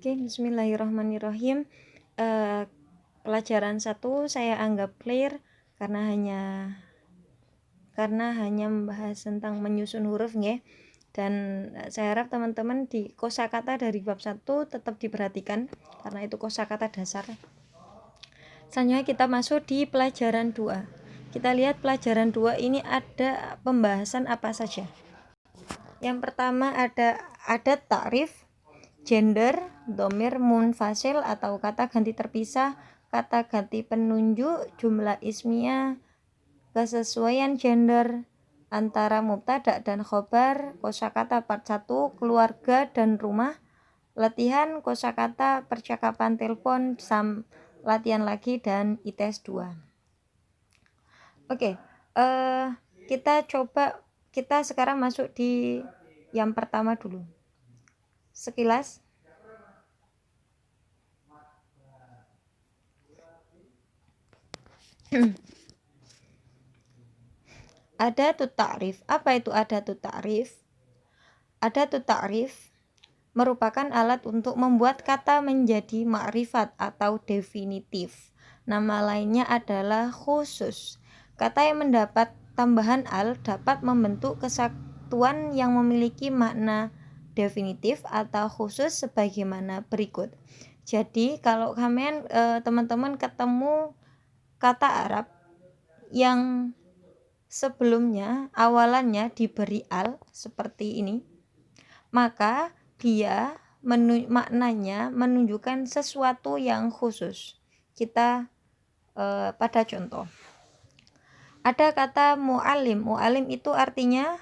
Oke, bismillahirrahmanirrahim. Pelajaran 1 saya anggap clear karena hanya membahas tentang menyusun huruf nggih. Dan saya harap teman-teman di kosakata dari bab 1 tetap diperhatikan karena itu kosakata dasar. Selanjutnya kita masuk di pelajaran 2. Kita lihat pelajaran 2 ini ada pembahasan apa saja. Yang pertama ada takrif, gender, dhamir munfasil atau kata ganti terpisah, kata ganti penunjuk, jumlah ismiyah, kesesuaian gender antara mubtada dan khobar, kosakata part 1, keluarga dan rumah, latihan kosakata percakapan telepon, latihan lagi, dan ITS 2. Oke, kita sekarang masuk di yang pertama dulu. Sekilas adatut ta'rif. Apa itu adatut ta'rif? Adatut ta'rif merupakan alat untuk membuat kata menjadi ma'rifat atau definitif. Nama lainnya adalah khusus. Kata yang mendapat tambahan al dapat membentuk kesatuan yang memiliki makna definitif atau khusus sebagaimana berikut. Jadi kalau teman-teman ketemu kata Arab yang sebelumnya awalannya diberi al seperti ini, maka dia maknanya menunjukkan sesuatu yang khusus. Kita pada contoh. Ada kata mu'alim. Mu'alim itu artinya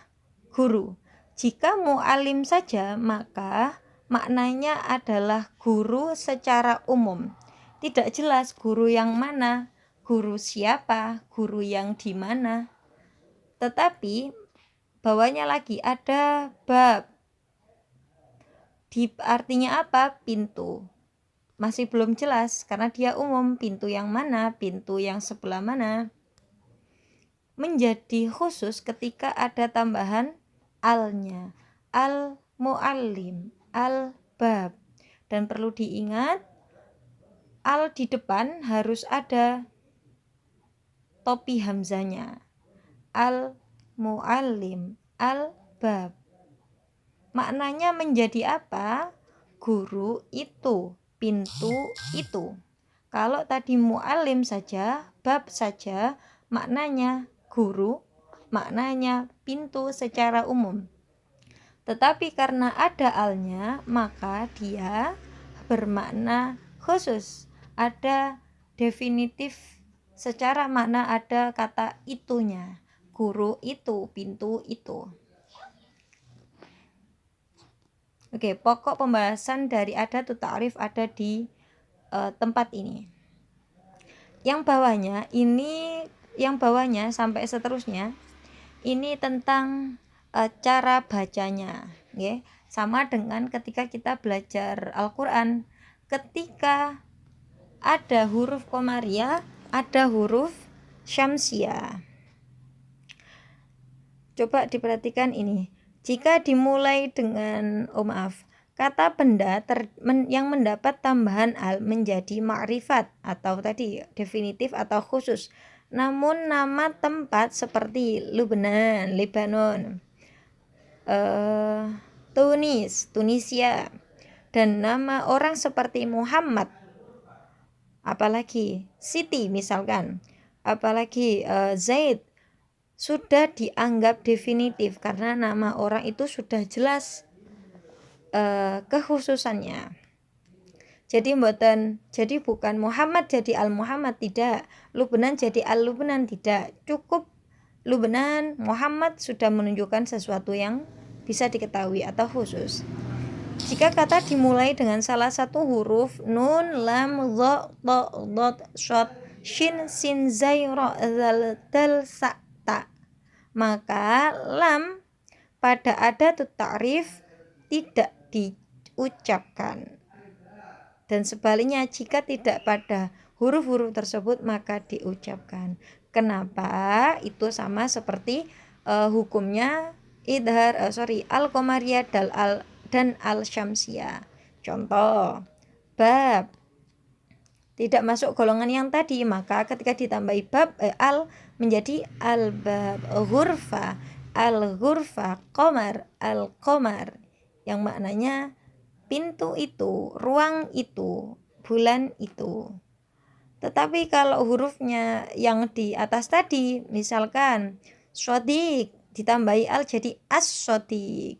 guru. Jika mu'alim saja, maka maknanya adalah guru secara umum. Tidak jelas guru yang mana, guru siapa, guru yang di mana. Tetapi bawahnya lagi ada bab. Artinya apa? Pintu. Masih belum jelas karena dia umum. Pintu yang mana? Pintu yang sebelah mana? Menjadi khusus ketika ada tambahan alnya. Al-mu'allim, al-bab. Dan perlu diingat, al di depan harus ada topi hamzanya. Al-mu'allim, al-bab. Maknanya menjadi apa? Guru itu, pintu itu. Kalau tadi mu'alim saja, bab saja, maknanya guru, maknanya pintu secara umum. Tetapi karena ada alnya, maka dia bermakna khusus. Ada definitif secara makna, ada kata itunya. Guru itu, pintu itu. Oke, pokok pembahasan dari adatut ta'rif ada di tempat ini. Yang bawahnya sampai seterusnya ini tentang cara bacanya, ya. Sama dengan ketika kita belajar Al-Qur'an, ketika ada huruf qamariyah, ada huruf syamsiyah. Coba diperhatikan ini. Jika dimulai dengan kata benda yang mendapat tambahan al menjadi ma'rifat atau tadi definitif atau khusus. Namun nama tempat seperti Lubnan, Lebanon, Tunis, Tunisia, dan nama orang seperti Muhammad, apalagi Siti misalkan, apalagi Zaid, sudah dianggap definitif karena nama orang itu sudah jelas kekhususannya. Jadi bukan Muhammad jadi Al-Muhammad, tidak. Lubnan jadi Al-Lubnan, tidak. Cukup Lubnan, Muhammad sudah menunjukkan sesuatu yang bisa diketahui atau khusus. Jika kata dimulai dengan salah satu huruf nun, lam, dha, ta, dad, shad, shin, sin, zai, ra, zal, dal, sa, ta, maka lam pada adatut ta'rif tidak diucapkan. Dan sebaliknya, jika tidak pada huruf-huruf tersebut maka diucapkan. Kenapa? Itu sama seperti hukumnya al-qamariyah dan al-syamsiyah. Contoh, bab, tidak masuk golongan yang tadi, maka ketika ditambahi bab al menjadi al-bab. Ghurfa, al-ghurfa, qamar, al-qamar, yang maknanya pintu itu, ruang itu, bulan itu. Tetapi kalau hurufnya yang di atas tadi, misalkan shodiq ditambahi al jadi as-shodiq,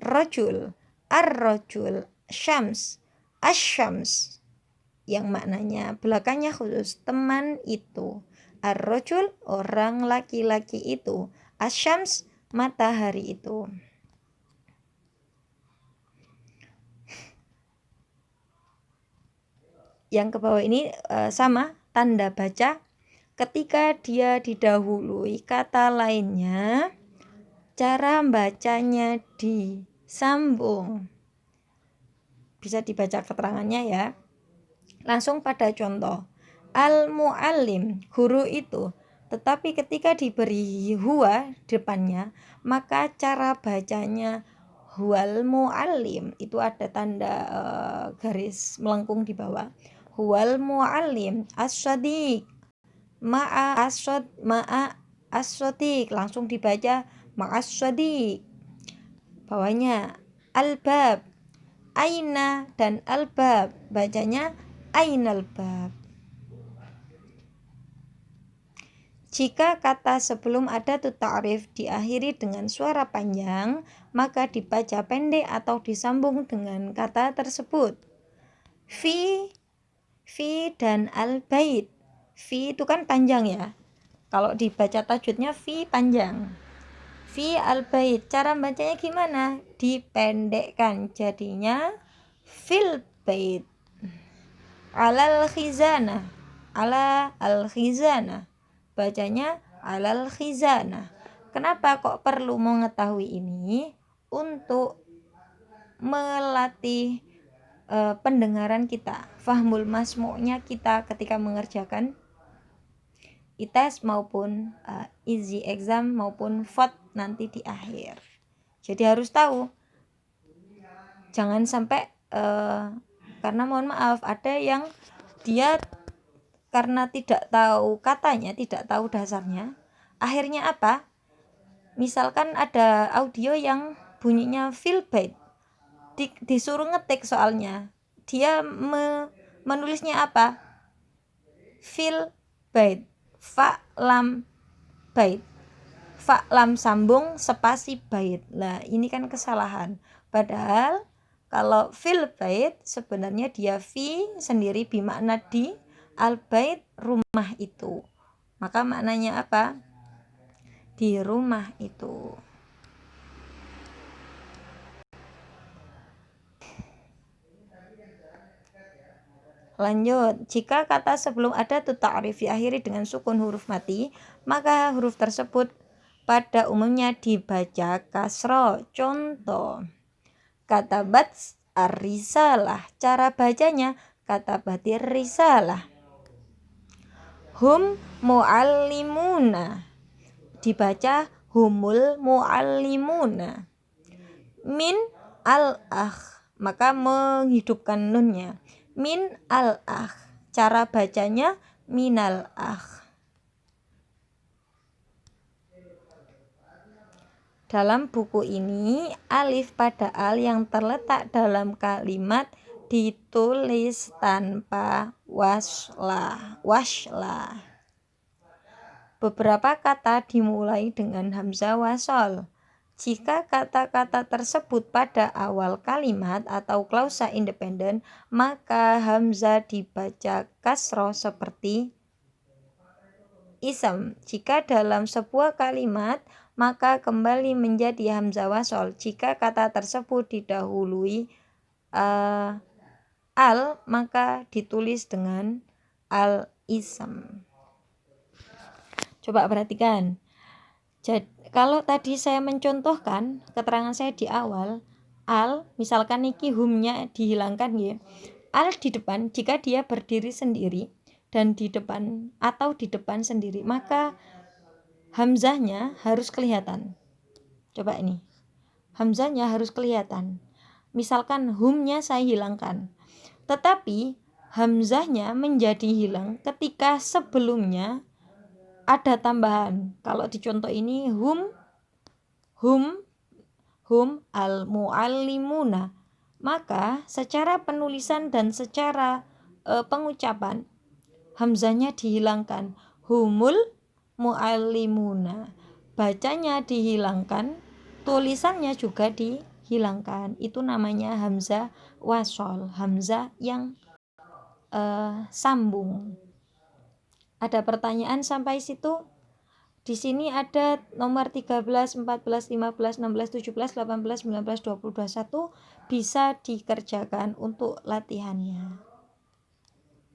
rajul, ar-rajul, syams, asyams, yang maknanya belakangnya khusus, teman itu, ar-rajul, orang laki-laki itu, asyams, matahari itu. Yang ke bawah ini sama tanda baca ketika dia didahului kata lainnya, cara bacanya disambung. Bisa dibaca keterangannya ya. Langsung pada contoh. Al-muallim, guru itu. Tetapi ketika diberi huwa depannya, maka cara bacanya huwal muallim. Itu ada tanda garis melengkung di bawah. Huwal muallim, as-shadiq, ma'a as-shadiq, langsung dibaca ma'as-shadiq. Bawahnya al-bab, aina dan al-bab, bacanya ainal bab. Jika kata sebelum adatu ta'rif diakhiri dengan suara panjang, maka dibaca pendek atau disambung dengan kata tersebut. Fi dan al-bait. Fi itu kan panjang ya. Kalau dibaca tajwidnya fi panjang. Fi al-bait. Cara bacanya gimana? Dipendekkan, jadinya fil bait. Alal khizanah, ala al-khizanah, bacanya alal khizanah. Kenapa kok perlu mengetahui ini? Untuk melatih pendengaran kita, fahmul masmu'nya kita ketika mengerjakan ITES maupun easy exam maupun VOT nanti di akhir. Jadi harus tahu, jangan sampai karena mohon maaf ada yang dia karena tidak tahu katanya, tidak tahu dasarnya, akhirnya apa? Misalkan ada audio yang bunyinya fil bait, disuruh ngetik soalnya, dia menulisnya apa? Fil bait, fa lam bait, fa lam sambung spasi bait. Lah ini kan kesalahan. Padahal kalau fil bait sebenarnya dia fi sendiri bermakna di, al bait rumah itu. Maka maknanya apa? Di rumah itu. Lanjut, jika kata sebelum ada ta'rif diakhiri dengan sukun huruf mati, maka huruf tersebut pada umumnya dibaca kasro. Contoh, katabat ar-risalah, cara bacanya katabatir risalah. Hum muallimuna, dibaca humul muallimuna. Min al-akh, maka menghidupkan nunnya. Min al-akh, cara bacanya minal akh. Dalam buku ini, alif pada al yang terletak dalam kalimat ditulis tanpa waslah. Beberapa kata dimulai dengan hamzah wasol. Jika kata-kata tersebut pada awal kalimat atau klausa independen, maka hamzah dibaca kasroh seperti ism. Jika dalam sebuah kalimat, maka kembali menjadi hamzah wasol. Jika kata tersebut didahului al, maka ditulis dengan al-ism. Coba perhatikan. Jadi, kalau tadi saya mencontohkan keterangan saya di awal, al, misalkan niki humnya dihilangkan ya. Al di depan jika dia berdiri sendiri dan di depan atau di depan sendiri, maka hamzahnya harus kelihatan. Coba ini. Hamzahnya harus kelihatan. Misalkan humnya saya hilangkan. Tetapi hamzahnya menjadi hilang ketika sebelumnya ada tambahan. Kalau di contoh ini hum al muallimuna, maka secara penulisan dan secara pengucapan hamzahnya dihilangkan, humul muallimuna, bacanya dihilangkan, tulisannya juga dihilangkan. Itu namanya hamzah wasol, hamzah yang sambung. Ada pertanyaan sampai situ? Di sini ada nomor 13, 14, 15, 16, 17, 18, 19, 20, 21 bisa dikerjakan untuk latihannya.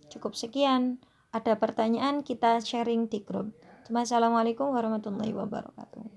Cukup sekian. Ada pertanyaan kita sharing di grup. Assalamualaikum warahmatullahi wabarakatuh.